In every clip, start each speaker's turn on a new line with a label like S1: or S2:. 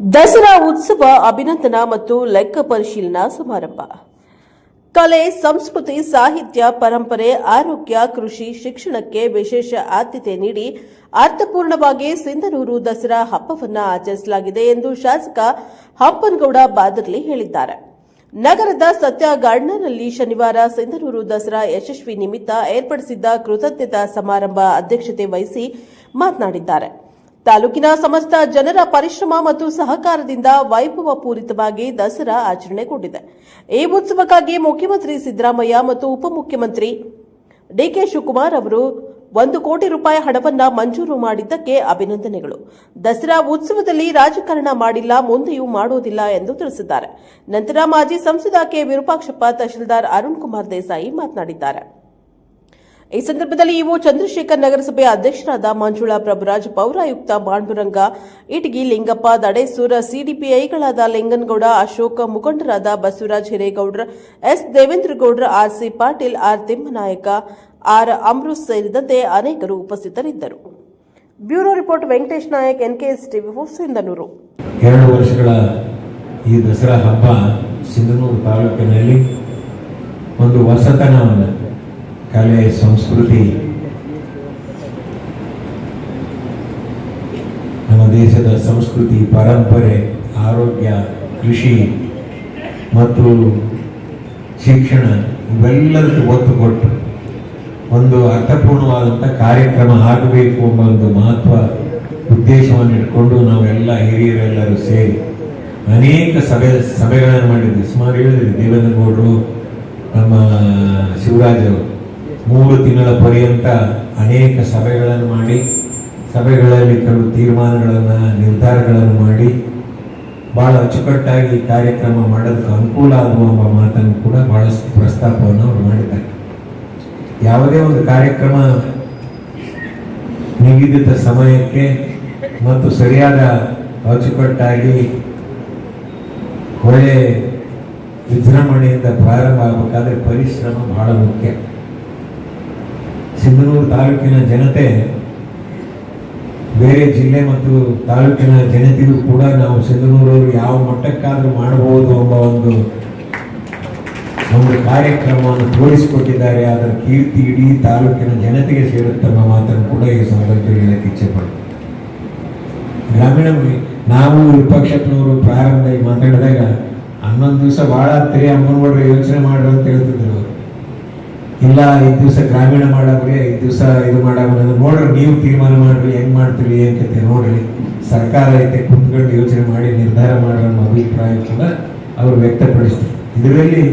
S1: ದಸರಾ ಉತ್ಸವ ಅಭಿನಂದನಾ ಮತ್ತು ಲೆಕ್ಕ ಪರಿಶೀಲನಾ ಸಮಾರಂಭ. ಕಲೆ, ಸಂಸ್ಕೃತಿ, ಸಾಹಿತ್ಯ, ಪರಂಪರೆ, ಆರೋಗ್ಯ, ಕೃಷಿ, ಶಿಕ್ಷಣಕ್ಕೆ ವಿಶೇಷ ಆದ್ಯತೆ ನೀಡಿ ಅರ್ಥಪೂರ್ಣವಾಗಿ ಸಿಂಧನೂರು ದಸರಾ ಹಬ್ಬವನ್ನು ಆಚರಿಸಲಾಗಿದೆ ಎಂದು ಶಾಸಕ ಹಂಪನಗೌಡ ಬಾದರ್ಲಿ ಹೇಳಿದ್ದಾರೆ. ನಗರದ ಸತ್ಯ ಗಾರ್ಡನ್ನಲ್ಲಿ ಶನಿವಾರ ಸಿಂಧನೂರು ದಸರಾ ಯಶಸ್ವಿ ನಿಮಿತ್ತ ಏರ್ಪಡಿಸಿದ್ದ ಕೃತಜ್ಞತಾ ಸಮಾರಂಭ ಅಧ್ಯಕ್ಷತೆ ವಹಿಸಿ ಮಾತನಾಡಿದ್ದಾರೆ. ತಾಲೂಕಿನ ಸಮಸ್ತ ಜನರ ಪರಿಶ್ರಮ ಮತ್ತು ಸಹಕಾರದಿಂದ ವೈಭವಪೂರಿತವಾಗಿ ದಸರಾ ಆಚರಣೆಗೊಂಡಿದೆ. ಈ ಉತ್ಸವಕ್ಕಾಗಿ ಮುಖ್ಯಮಂತ್ರಿ ಸಿದ್ದರಾಮಯ್ಯ ಮತ್ತು ಉಪಮುಖ್ಯಮಂತ್ರಿ ಡಿಕೆ ಶಿವಕುಮಾರ್ ಅವರು 1 ಕೋಟಿ ರೂಪಾಯಿ ಹಣವನ್ನು ಮಂಜೂರು ಮಾಡಿದ್ದಕ್ಕೆ ಅಭಿನಂದನೆಗಳು. ದಸರಾ ಉತ್ಸವದಲ್ಲಿ ರಾಜಕಾರಣ ಮಾಡಿಲ್ಲ, ಮುಂದೆಯೂ ಮಾಡೋದಿಲ್ಲ ಎಂದು ತಿಳಿಸಿದ್ದಾರೆ. ನಂತರ ಮಾಜಿ ಸಂಸದ ಕೆ ವಿರೂಪಾಕ್ಷಪ್ಪ, ತಹಶೀಲ್ದಾರ್ ಅರುಣ್ ಕುಮಾರ್ ದೇಸಾಯಿ ಮಾತನಾಡಿದ್ದಾರೆ. ಈ ಸಂದರ್ಭದಲ್ಲಿ ಇಒ ಚಂದ್ರಶೇಖರ್, ನಗರಸಭೆ ಅಧ್ಯಕ್ಷರಾದ ಮಂಜುಳಾ ಪ್ರಭುರಾಜ್, ಪೌರಾಯುಕ್ತ ಪಾಂಡುರಂಗ ಇಟಗಿ, ಲಿಂಗಪ್ಪ ದಡೇಸೂರ್, ಸಿಡಿಪಿಐಗಳಾದ ಲಿಂಗನಗೌಡ, ಅಶೋಕ್, ಮುಖಂಡರಾದ Basavaraj Hiregoudra, S Devendragoudra, RC Patil, R Timmanayaka, R Amrut ಸೇರಿದಂತೆ ಅನೇಕರು ಉಪಸ್ಥಿತರಿದ್ದರು. Bureau report Venkatesh Nayak, NKS TV, Sindhanur.
S2: 2 ವರ್ಷಗಳ ಈ ದಸರಾ ಹಬ್ಬ ಸಿಂಧನೂರು ತಾಲೂಕಿನಲ್ಲಿ ಒಂದು ಹೊಸತನವನ್ನು, ಕಲೆ, ಸಂಸ್ಕೃತಿ, ನಮ್ಮ ದೇಶದ ಸಂಸ್ಕೃತಿ, ಪರಂಪರೆ, ಆರೋಗ್ಯ, ಕೃಷಿ ಮತ್ತು ಶಿಕ್ಷಣ ಇವೆಲ್ಲದಕ್ಕೂ ಒತ್ತು ಕೊಟ್ಟು ಒಂದು ಅರ್ಥಪೂರ್ಣವಾದಂಥ ಕಾರ್ಯಕ್ರಮ ಆಗಬೇಕು ಎಂಬ ಒಂದು ಮಹತ್ವ ಉದ್ದೇಶವನ್ನು ಇಟ್ಕೊಂಡು ನಾವೆಲ್ಲ ಹಿರಿಯರೆಲ್ಲರೂ ಸೇರಿ ಅನೇಕ ಸಭೆಗಳನ್ನು ಮಾಡಿದ್ವಿ. ಸುಮಾರು ಹೇಳಿದ್ವಿ, ದೇವೇಂದ್ರಗೌಡರು, ನಮ್ಮ ಶಿವರಾಜ್ ಅವರು 3 ತಿಂಗಳ ಪರ್ಯಂತ ಅನೇಕ ಸಭೆಗಳನ್ನು ಮಾಡಿ, ಸಭೆಗಳಲ್ಲಿ ಕೆಲವು ತೀರ್ಮಾನಗಳನ್ನು, ನಿರ್ಧಾರಗಳನ್ನು ಮಾಡಿ ಬಹಳ ಅಚ್ಚುಕಟ್ಟಾಗಿ ಕಾರ್ಯಕ್ರಮ ಮಾಡೋದಕ್ಕೆ ಅನುಕೂಲ ಆಗುವ ಮಾತನ್ನು ಕೂಡ ಬಹಳಷ್ಟು ಪ್ರಸ್ತಾಪವನ್ನು ಅವರು ಮಾಡಿದ್ದಾರೆ. ಯಾವುದೇ ಒಂದು ಕಾರ್ಯಕ್ರಮ ನಿಗದಿತ ಸಮಯಕ್ಕೆ ಮತ್ತು ಸರಿಯಾದ ಅಚ್ಚುಕಟ್ಟಾಗಿ ಒಳ್ಳೆ ವಿಜೃಂಭಣೆಯಿಂದ ಪ್ರಾರಂಭ ಆಗಬೇಕಾದ್ರೆ ಪರಿಶ್ರಮ ಬಹಳ ಮುಖ್ಯ. ಸಿಂಧನೂರು ತಾಲೂಕಿನ ಜನತೆ ಬೇರೆ ಜಿಲ್ಲೆ ಮತ್ತು ತಾಲೂಕಿನ ಜನತೆಗೂ ಕೂಡ ನಾವು ಸಿಂಧನೂರವರು ಯಾವ ಮಟ್ಟಕ್ಕಾದರೂ ಮಾಡಬಹುದು ಎಂಬ ಒಂದು ಕಾರ್ಯಕ್ರಮವನ್ನು ತೋರಿಸಿಕೊಟ್ಟಿದ್ದಾರೆ. ಅದರ ಕೀರ್ತಿ ಇಡೀ ತಾಲೂಕಿನ ಜನತೆಗೆ ಸೇರುತ್ತಮ್ಮ ಮಾತನ್ನು ಕೂಡ ಈ ಸಂದರ್ಭದಲ್ಲಿ ಹೇಳಕ್ಕೆ ಇಚ್ಛೆಪಡ್ತೀವಿ. ಗ್ರಾಮೀಣ ನಾವು ವಿಪಕ್ಷನವರು ಪ್ರಾರಂಭದಲ್ಲಿ ಮಾತಾಡಿದಾಗ 11 ದಿವಸ ಭಾಳ ಆಗ್ತೀರಿ, ಅಮ್ಮನಗೌಡರು ಯೋಚನೆ ಮಾಡ್ರಿ ಅಂತ ಹೇಳ್ತಿದ್ರು. ಇಲ್ಲ, 5 ದಿವಸ ಗ್ರಾಮೀಣ ಮಾಡಾಗ್ರಿ, 5 ದಿವಸ ಇದು ಮಾಡಾಗ್ರಿ, ನೋಡ್ರಿ ನೀವು ತೀರ್ಮಾನ ಮಾಡ್ರಿ, ಹೆಂಗ್ ಮಾಡ್ತೀರಿ ಏನ್ಕತೆ ನೋಡ್ರಿ, ಸರ್ಕಾರ ಐತೆ ಕುಂತ್ಕೊಂಡು ಯೋಚನೆ ಮಾಡಿ ನಿರ್ಧಾರ ಮಾಡ್ರಿ ಅನ್ನೋ ಅಭಿಪ್ರಾಯ ಕೂಡ ಅವರು ವ್ಯಕ್ತಪಡಿಸ್ತಾರೆ. ಇದರಲ್ಲಿ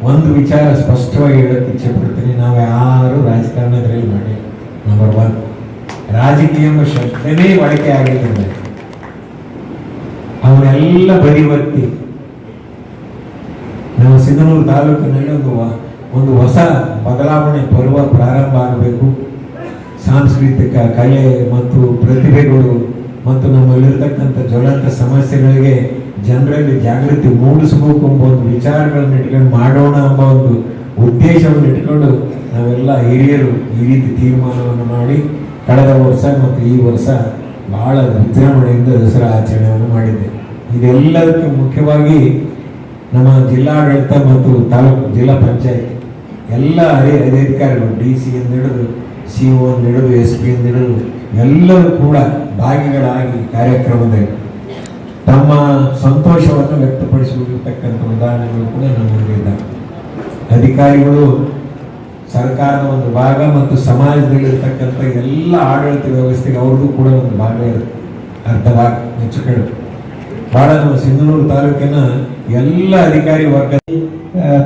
S2: ಒಂದು ವಿಚಾರ ಸ್ಪಷ್ಟವಾಗಿ ಹೇಳಕ್ಕೆ ಇಚ್ಛೆ ಪಡ್ತೀನಿ. ನಾವು ಯಾರು ರಾಜಕಾರಣದಲ್ಲಿ ಮಾಡಿ, ನಂಬರ್ 1 ರಾಜಕೀಯ ಎಂಬ ಶಬ್ದನೇ ಬಳಕೆ ಆಗಿಲ್ಲ. ಅವರೆಲ್ಲ ಬದಿವರ್ತಿ ನಮ್ಮ ಸಿಂಧನೂರು ತಾಲೂಕಿನಲ್ಲಿ ಒಂದು ಹೊಸ ಬದಲಾವಣೆ ಪರ್ವ ಪ್ರಾರಂಭ ಆಗಬೇಕು. ಸಾಂಸ್ಕೃತಿಕ ಕಲೆ ಮತ್ತು ಪ್ರತಿಭೆಗಳು ಮತ್ತು ನಮ್ಮಲ್ಲಿರ್ತಕ್ಕಂಥ ಜ್ವಲಂತ ಸಮಸ್ಯೆಗಳಿಗೆ ಜನರಲ್ಲಿ ಜಾಗೃತಿ ಮೂಡಿಸಬೇಕು ಎಂಬ ಒಂದು ವಿಚಾರಗಳನ್ನು ಇಟ್ಕೊಂಡು ಮಾಡೋಣ ಎಂಬ ಒಂದು ಉದ್ದೇಶವನ್ನು ಇಟ್ಕೊಂಡು ನಾವೆಲ್ಲ ಹಿರಿಯರು ಈ ರೀತಿ ತೀರ್ಮಾನವನ್ನು ಮಾಡಿ ಕಳೆದ ವರ್ಷ ಮತ್ತು ಈ ವರ್ಷ ಬಹಳ ವಿಜೃಂಭಣೆಯಿಂದ ದಸರಾ ಆಚರಣೆಯನ್ನು ಮಾಡಿದ್ದೆ. ಇದೆಲ್ಲದಕ್ಕೆ ಮುಖ್ಯವಾಗಿ ನಮ್ಮ ಜಿಲ್ಲಾಡಳಿತ ಮತ್ತು ತಾಲೂಕು ಜಿಲ್ಲಾ ಪಂಚಾಯತ್ ಎಲ್ಲ ಅಧಿಕಾರಿಗಳು, DC ಇಂದ ಹಿಡಿದು CO ಇಂದ ಹಿಡಿದು SP ಇಂದ ಹಿಡಿದು ಎಲ್ಲರೂ ಕೂಡ ಭಾಗಿಗಳಾಗಿ ಕಾರ್ಯಕ್ರಮದಲ್ಲಿ ತಮ್ಮ ಸಂತೋಷವನ್ನು ವ್ಯಕ್ತಪಡಿಸಿರ್ತಕ್ಕಂಥ ಉದಾಹರಣೆಗಳು ಕೂಡ ನಮ್ಮಲ್ಲಿದ್ದಾವೆ. ಅಧಿಕಾರಿಗಳು ಸರ್ಕಾರದ ಒಂದು ಭಾಗ ಮತ್ತು ಸಮಾಜದಲ್ಲಿರ್ತಕ್ಕಂಥ ಎಲ್ಲ ಆಡಳಿತ ವ್ಯವಸ್ಥೆಗೆ ಅವ್ರದ್ದು ಕೂಡ ಒಂದು ಭಾಗ ಇರುತ್ತೆ, ಅರ್ಧ ಭಾಗ ಹೆಚ್ಚು ಕಡಿಮೆ. ಬಹಳ ನಮ್ಮ ಸಿಂಧನೂರು ತಾಲೂಕಿನ ಎಲ್ಲ ಅಧಿಕಾರಿ ವರ್ಗ,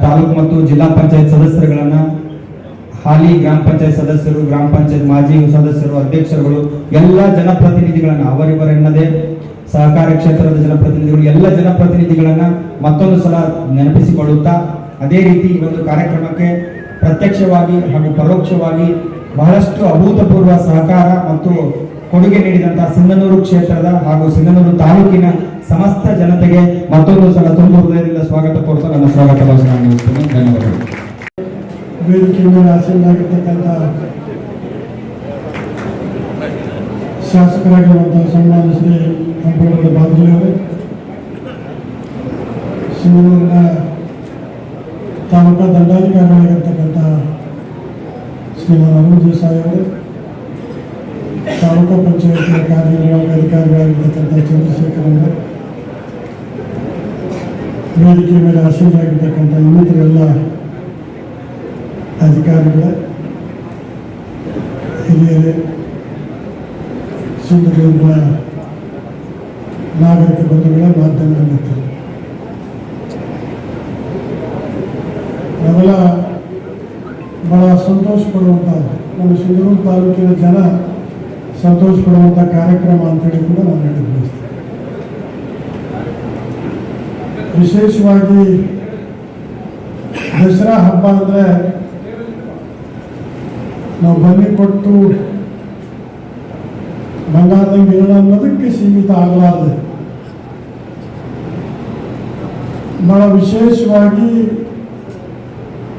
S3: ತಾಲೂಕು ಮತ್ತು ಜಿಲ್ಲಾ ಪಂಚಾಯತ್ ಸದಸ್ಯರುಗಳನ್ನ, ಹಾಲಿ ಗ್ರಾಮ ಪಂಚಾಯತ್ ಸದಸ್ಯರು, ಗ್ರಾಮ ಪಂಚಾಯತ್ ಮಾಜಿ ಸದಸ್ಯರು, ಅಧ್ಯಕ್ಷರುಗಳು, ಎಲ್ಲ ಜನಪ್ರತಿನಿಧಿಗಳನ್ನ, ಅವರಿವರೆನ್ನದೇ ಸಹಕಾರ ಕ್ಷೇತ್ರದ ಜನಪ್ರತಿನಿಧಿಗಳು, ಎಲ್ಲ ಜನಪ್ರತಿನಿಧಿಗಳನ್ನ ಮತ್ತೊಂದು ಸಲ ನೆನಪಿಸಿಕೊಳ್ಳುತ್ತಾ, ಅದೇ ರೀತಿ ಈ ಒಂದು ಕಾರ್ಯಕ್ರಮಕ್ಕೆ ಪ್ರತ್ಯಕ್ಷವಾಗಿ ಹಾಗೂ ಪರೋಕ್ಷವಾಗಿ ಬಹಳಷ್ಟು ಅಭೂತಪೂರ್ವ ಸಹಕಾರ ಮತ್ತು ಕೊಡುಗೆ ನೀಡಿದಂತಹ ಸಿಂಧನೂರು ಕ್ಷೇತ್ರದ ಹಾಗೂ ಸಿಂಧನೂರು ತಾಲೂಕಿನ ಸಮಸ್ತ ಜನತೆಗೆ ಮತ್ತೊಂದು ಸಲ ತುಂಬ ಹೃದಯದಿಂದ ಸ್ವಾಗತ ಕೋರ್ತಾ ನನ್ನ ಸ್ವಾಗತ ಭಾಷಣ ನೀಡುತ್ತೇನೆ. ಧನ್ಯವಾದಗಳು.
S4: ವೇದಿಕೆ ಮೇಲೆ ಆಸೀನರಾಗಿರ್ತಕ್ಕಂಥ ಶಾಸಕರಾಗಿರುವಂತಹ ಸನ್ಮಾನ್ಯ ಶ್ರೀ ಹಂಪಗಡದ ಬಾಬುಜಿ ಅವರೇ, ಸಿಂಧನೂರಿನ ತಾಲೂಕಾ ದಂಡಾಧಿಕಾರಿಯಾಗಿರ್ತಕ್ಕಂಥ ಶ್ರೀಮಾನ್ ಅರುಣ್ ದೇಸಾಯಿ ಅವರು, ತಾಲೂಕಾ ಪಂಚಾಯತ್ ಕಾರ್ಯನಿರ್ವಾಹಕ ಅಧಿಕಾರಿಗಳಾಗಿರ್ತಕ್ಕಂಥ ಚಂದ್ರಶೇಖರ್ ಅವರು, ವೇದಿಕೆ ಮೇಲೆ ಆಸೀನರಾಗಿರ್ತಕ್ಕಂಥ ಇನ್ನಿತರೆಲ್ಲ ಅಧಿಕಾರಿಗಳೇ, ಹಿರಿಯರೇ, ಸಿಂಧನೂರಿನ ನಾಗರಿಕ ಬಂಧುಗಳೇ, ಮಾಧ್ಯಮ ಮಿತ್ರರು, ಮೊದಲ ಬಹಳ ಸಂತೋಷ ಪಡುವಂಥ ನಮ್ಮ ಸಿಂಧನೂರು ತಾಲೂಕಿನ ಜನ ಸಂತೋಷ ಪಡುವಂಥ ಕಾರ್ಯಕ್ರಮ ಅಂತೇಳಿ ಕೂಡ ನಾನು ಹೇಳಕ್ಕೆ ಬಯಸ್ತೇನೆ. ವಿಶೇಷವಾಗಿ ದಸರಾ ಹಬ್ಬ ಅಂದರೆ ನಾವು ಬನ್ನಿ ಕೊಟ್ಟು ಬಂಗಾರದಂಗೆ ಇರೋಣ ಅನ್ನೋದಕ್ಕೆ ಸೀಮಿತ ಆಗಲಾರದೆ ಬಹಳ ವಿಶೇಷವಾಗಿ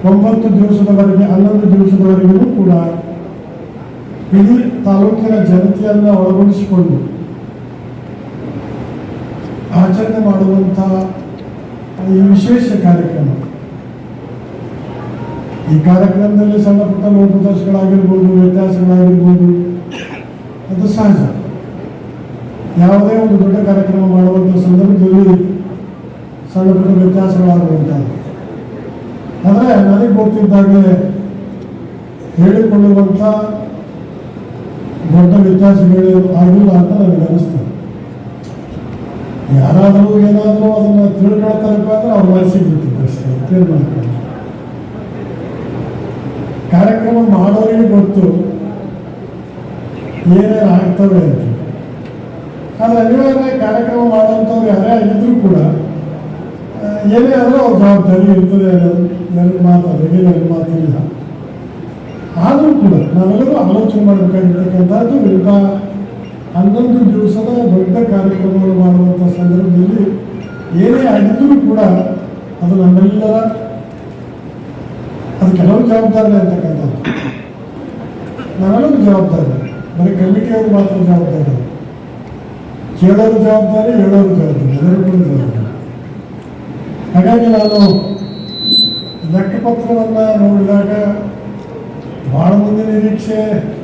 S4: 9 ದಿವಸದವರೆಗೆ 11 ದಿವಸದವರೆಗೂ ಕೂಡ ಇಡೀ ತಾಲೂಕಿನ ಜನತೆಯನ್ನು ಒಳಗೊಳಿಸಿಕೊಂಡು ಆಚರಣೆ ಮಾಡುವಂಥ ಈ ವಿಶೇಷ ಕಾರ್ಯಕ್ರಮ. ಈ ಕಾರ್ಯಕ್ರಮದಲ್ಲಿ ಸಣ್ಣ ಪುಟ್ಟ ಲೋಪದೋಷಗಳಾಗಿರ್ಬೋದು, ವ್ಯತ್ಯಾಸಗಳಾಗಿರ್ಬೋದು, ಅದು ಸಹಜ. ಯಾವುದೇ ಒಂದು ದೊಡ್ಡ ಕಾರ್ಯಕ್ರಮ ಮಾಡುವಂಥ ಸಂದರ್ಭದಲ್ಲಿ ಸಣ್ಣ ಪುಟ್ಟ ವ್ಯತ್ಯಾಸಗಳಾಗುವಂಥದ್ದು. ಆದರೆ ನನಗೆ ಗೊತ್ತಿದ್ದಾಗೆ ಹೇಳಿಕೊಳ್ಳುವಂಥ ದೊಡ್ಡ ವ್ಯತ್ಯಾಸಗಳು ಆಗಿಲ್ಲ ಅಂತ ನನಗೆ ಅನಿಸ್ತದೆ. ಯಾರಾದರೂ ಏನಾದರೂ ಅದನ್ನು ತಿಳ್ಕೊಳ್ತಾರಪ್ಪ ಅಂದ್ರೆ ಅವ್ರ ಮನಸ್ಸಿಗೆ ಬಿಟ್ಟಿದ್ದು ಅಷ್ಟೇ, ತಿಳ್ಕೊಳ್ತಾರೆ. ಕಾರ್ಯಕ್ರಮ ಮಾಡೋರಿಗೆ ಗೊತ್ತು ಏನೇನು ಆಗ್ತವೆ ಅಂತ. ಆದರೆ ಅನಿವಾರ್ಯ ಕಾರ್ಯಕ್ರಮ ಮಾಡುವಂಥವ್ರು ಯಾರೇ ಆಗಿದ್ರು ಕೂಡ ಏನೇ ಆದರೂ ಅವ್ರ ಜವಾಬ್ದಾರಿ ಇರ್ತದೆ ಅನ್ನೋದು ನನ್ನ ಮಾತು, ಅದಕ್ಕೆ ನನ್ನ ಮಾತಿಲ್ಲ. ಆದರೂ ಕೂಡ ನಾವೆಲ್ಲರೂ ಆಲೋಚನೆ ಮಾಡಬೇಕಾಗಿರ್ತಕ್ಕಂಥದ್ದು, ಇಂಥ 11 ದಿವಸದ ದೊಡ್ಡ ಕಾರ್ಯಕ್ರಮಗಳು ಮಾಡುವಂಥ ಸಂದರ್ಭದಲ್ಲಿ ಏನೇ ಆಗಿದ್ದರೂ ಕೂಡ ಅದು ನಮ್ಮೆಲ್ಲರ, ಅದು ಕೆಲವು ಜವಾಬ್ದಾರಿ ಅಂತಕ್ಕಂಥದ್ದು. ನಾವೆಲ್ಲರೂ ಜವಾಬ್ದಾರಿ, ಬರೀ ಕಮಿಟಿಯವರು ಮಾತ್ರ ಜವಾಬ್ದಾರಿ, ಕೇಳೋರು ಜವಾಬ್ದಾರಿ, ಹೇಳೋರು ಜವಾಬ್ದಾರಿ, ಎಲ್ಲರೂ ಕೂಡ ಜವಾಬ್ದಾರಿ. ಹಾಗಾಗಿ ನಾನು ಲೆಕ್ಕಪತ್ರವನ್ನು ನೋಡಿದಾಗ ಭಾಳ ಮಂದಿ ನಿರೀಕ್ಷೆ